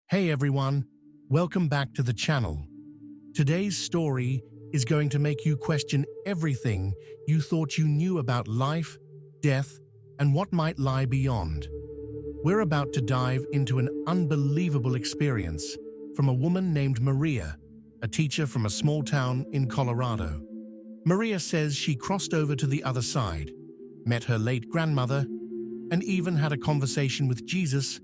Hey everyone, welcome back to the channel. Today's story is going to make you question everything you thought you knew about life, death, and what might lie beyond. We're about to dive into an unbelievable experience from a woman named Maria, a teacher from a small town in Colorado. Maria says she crossed over to the other side, met her late grandmother, and even had a conversation with Jesus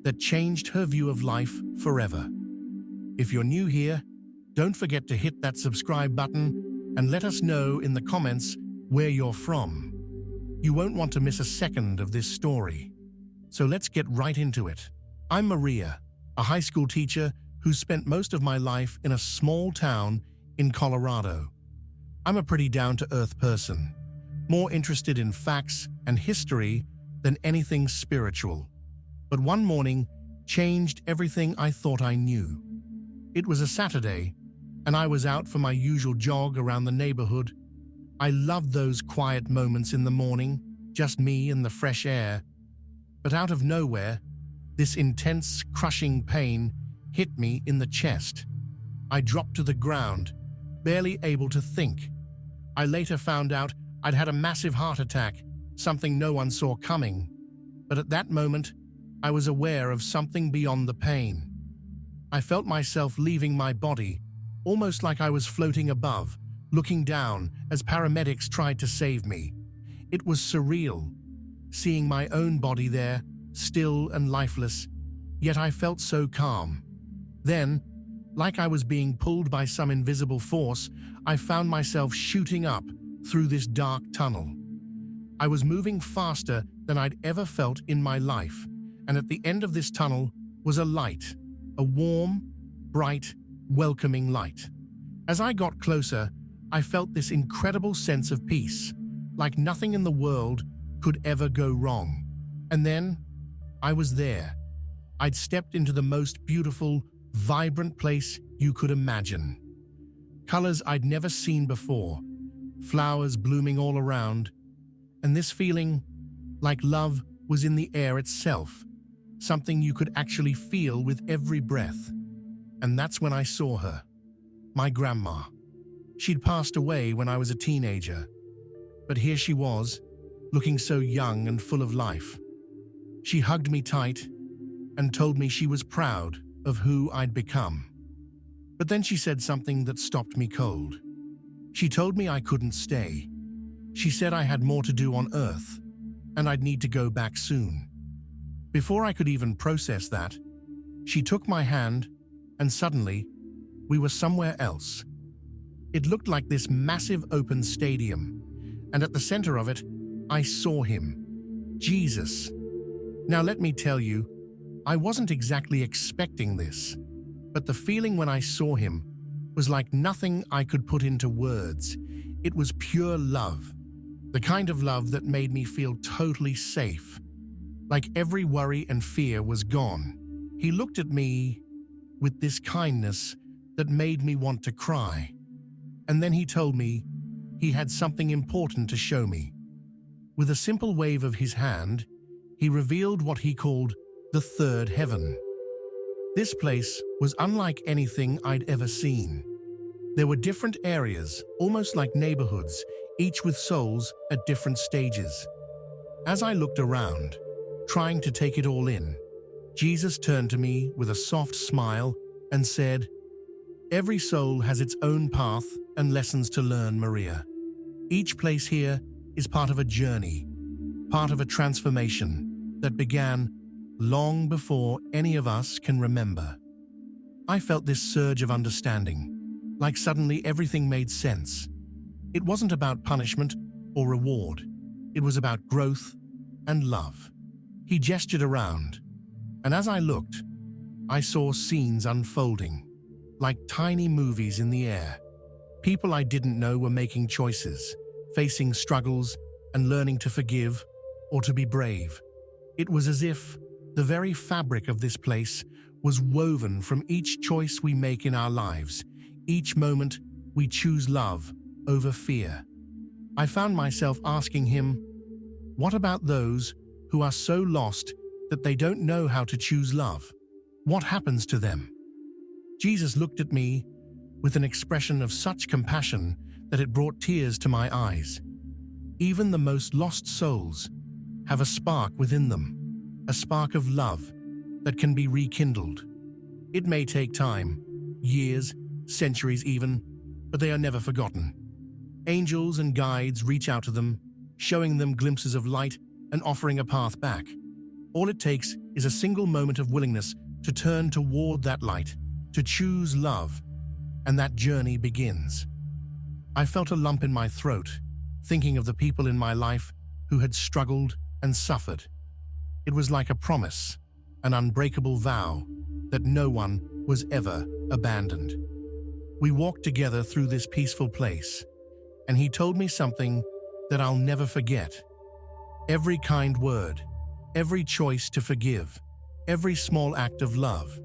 that changed her view of life forever. If you're new here, don't forget to hit that subscribe button and let us know in the comments where you're from. You won't want to miss a second of this story. So let's get right into it. I'm Maria, a high school teacher who spent most of my life in a small town in Colorado. I'm a pretty down-to-earth person, more interested in facts and history than anything spiritual. But one morning changed everything I thought I knew. It was a Saturday, and I was out for my usual jog around the neighborhood. I loved those quiet moments in the morning, just me and the fresh air. But out of nowhere, this intense, crushing pain hit me in the chest. I dropped to the ground, barely able to think. I later found out I'd had a massive heart attack, something no one saw coming. But at that moment, I was aware of something beyond the pain. I felt myself leaving my body, almost like I was floating above, looking down as paramedics tried to save me. It was surreal, seeing my own body there, still and lifeless, yet I felt so calm. Then, like I was being pulled by some invisible force, I found myself shooting up through this dark tunnel. I was moving faster than I'd ever felt in my life. And at the end of this tunnel was a light, a warm, bright, welcoming light. As I got closer, I felt this incredible sense of peace, like nothing in the world could ever go wrong. And then, I was there. I'd stepped into the most beautiful, vibrant place you could imagine. Colors I'd never seen before, flowers blooming all around, and this feeling, like love, was in the air itself. Something you could actually feel with every breath. And that's when I saw her, my grandma. She'd passed away when I was a teenager, but here she was, looking so young and full of life. She hugged me tight and told me she was proud of who I'd become. But then she said something that stopped me cold. She told me I couldn't stay. She said I had more to do on Earth, and I'd need to go back soon. Before I could even process that, she took my hand, and suddenly, we were somewhere else. It looked like this massive open stadium, and at the center of it, I saw him, Jesus. Now let me tell you, I wasn't exactly expecting this, but the feeling when I saw him was like nothing I could put into words. It was pure love, the kind of love that made me feel totally safe. Like every worry and fear was gone. He looked at me with this kindness that made me want to cry. And then he told me he had something important to show me. With a simple wave of his hand, he revealed what he called the third heaven. This place was unlike anything I'd ever seen. There were different areas, almost like neighborhoods, each with souls at different stages. As I looked around, trying to take it all in, Jesus turned to me with a soft smile and said, "Every soul has its own path and lessons to learn, Maria. Each place here is part of a journey, part of a transformation that began long before any of us can remember." I felt this surge of understanding, like suddenly everything made sense. It wasn't about punishment or reward. It was about growth and love. He gestured around, and as I looked, I saw scenes unfolding, like tiny movies in the air. People I didn't know were making choices, facing struggles, and learning to forgive or to be brave. It was as if the very fabric of this place was woven from each choice we make in our lives, each moment we choose love over fear. I found myself asking him, what about those who are so lost that they don't know how to choose love? What happens to them? Jesus looked at me with an expression of such compassion that it brought tears to my eyes. Even the most lost souls have a spark within them, a spark of love that can be rekindled. It may take time, years, centuries even, but they are never forgotten. Angels and guides reach out to them, showing them glimpses of light and offering a path back. All it takes is a single moment of willingness to turn toward that light, to choose love, and that journey begins. I felt a lump in my throat, thinking of the people in my life who had struggled and suffered. It was like a promise, an unbreakable vow that no one was ever abandoned. We walked together through this peaceful place, and he told me something that I'll never forget. Every kind word, every choice to forgive, every small act of love,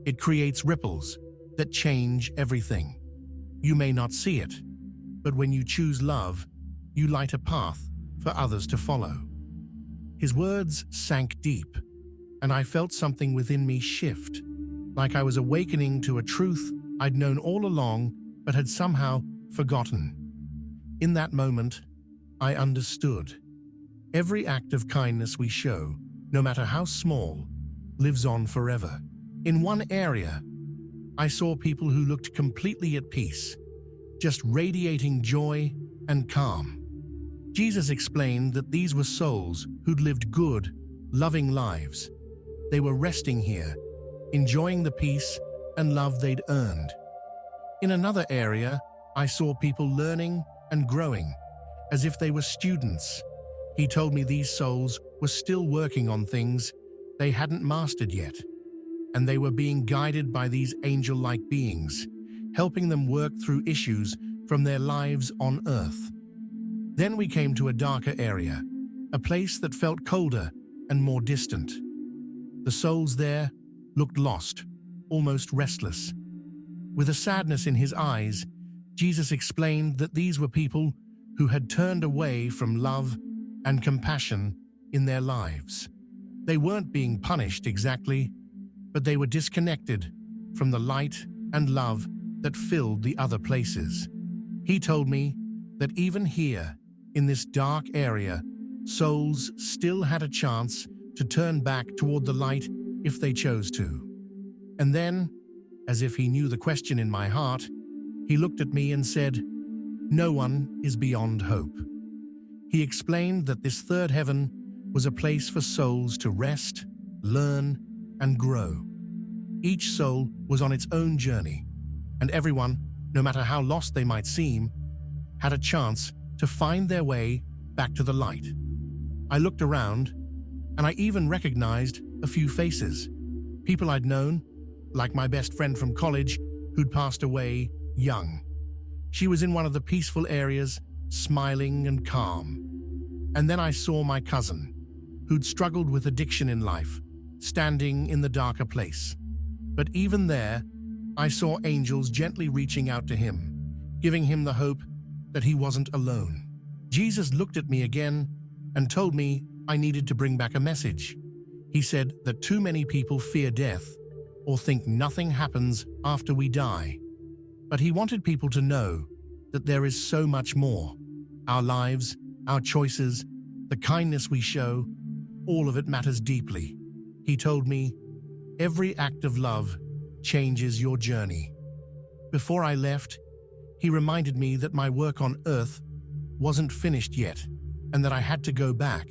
it creates ripples that change everything. You may not see it, but when you choose love, you light a path for others to follow. His words sank deep, and I felt something within me shift, like I was awakening to a truth I'd known all along but had somehow forgotten. In that moment, I understood. Every act of kindness we show, no matter how small, lives on forever. In one area, I saw people who looked completely at peace, just radiating joy and calm. Jesus explained that these were souls who'd lived good, loving lives. They were resting here, enjoying the peace and love they'd earned. In another area, I saw people learning and growing, as if they were students. He told me these souls were still working on things they hadn't mastered yet, and they were being guided by these angel-like beings, helping them work through issues from their lives on Earth. Then we came to a darker area, a place that felt colder and more distant. The souls there looked lost, almost restless. With a sadness in his eyes, Jesus explained that these were people who had turned away from love and compassion in their lives. They weren't being punished exactly, but they were disconnected from the light and love that filled the other places. He told me that even here, in this dark area, souls still had a chance to turn back toward the light if they chose to. And then, as if he knew the question in my heart, he looked at me and said, "No one is beyond hope." He explained that this third heaven was a place for souls to rest, learn, and grow. Each soul was on its own journey, and everyone, no matter how lost they might seem, had a chance to find their way back to the light. I looked around, and I even recognized a few faces. People I'd known, like my best friend from college, who'd passed away young. She was in one of the peaceful areas, smiling and calm. And then I saw my cousin, who'd struggled with addiction in life, standing in the darker place. But even there, I saw angels gently reaching out to him, giving him the hope that he wasn't alone. Jesus looked at me again and told me I needed to bring back a message. He said that too many people fear death or think nothing happens after we die. But he wanted people to know that there is so much more. Our lives, our choices, the kindness we show, all of it matters deeply. He told me, every act of love changes your journey. Before I left, he reminded me that my work on Earth wasn't finished yet and that I had to go back.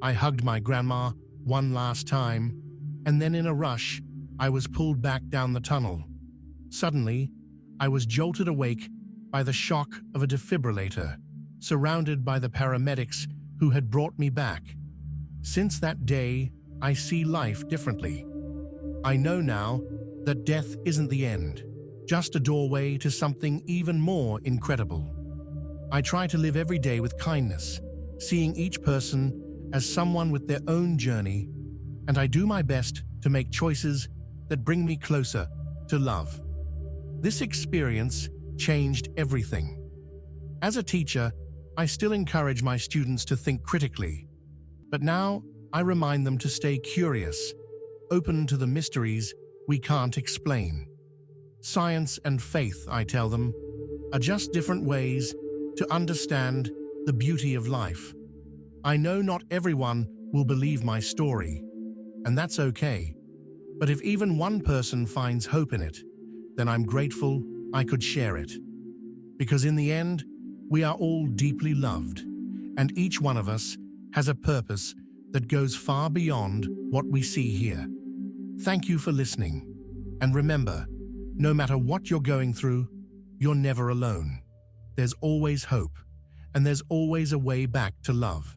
I hugged my grandma one last time, and then in a rush, I was pulled back down the tunnel. Suddenly, I was jolted awake by the shock of a defibrillator, surrounded by the paramedics who had brought me back. Since that day, I see life differently. I know now that death isn't the end, just a doorway to something even more incredible. I try to live every day with kindness, seeing each person as someone with their own journey, and I do my best to make choices that bring me closer to love. This experience changed everything. As a teacher, I still encourage my students to think critically, but now I remind them to stay curious, open to the mysteries we can't explain. Science and faith, I tell them, are just different ways to understand the beauty of life. I know not everyone will believe my story, and that's okay. But if even one person finds hope in it, then I'm grateful I could share it. Because in the end, we are all deeply loved, and each one of us has a purpose that goes far beyond what we see here. Thank you for listening. And remember, no matter what you're going through, you're never alone. There's always hope, and there's always a way back to love.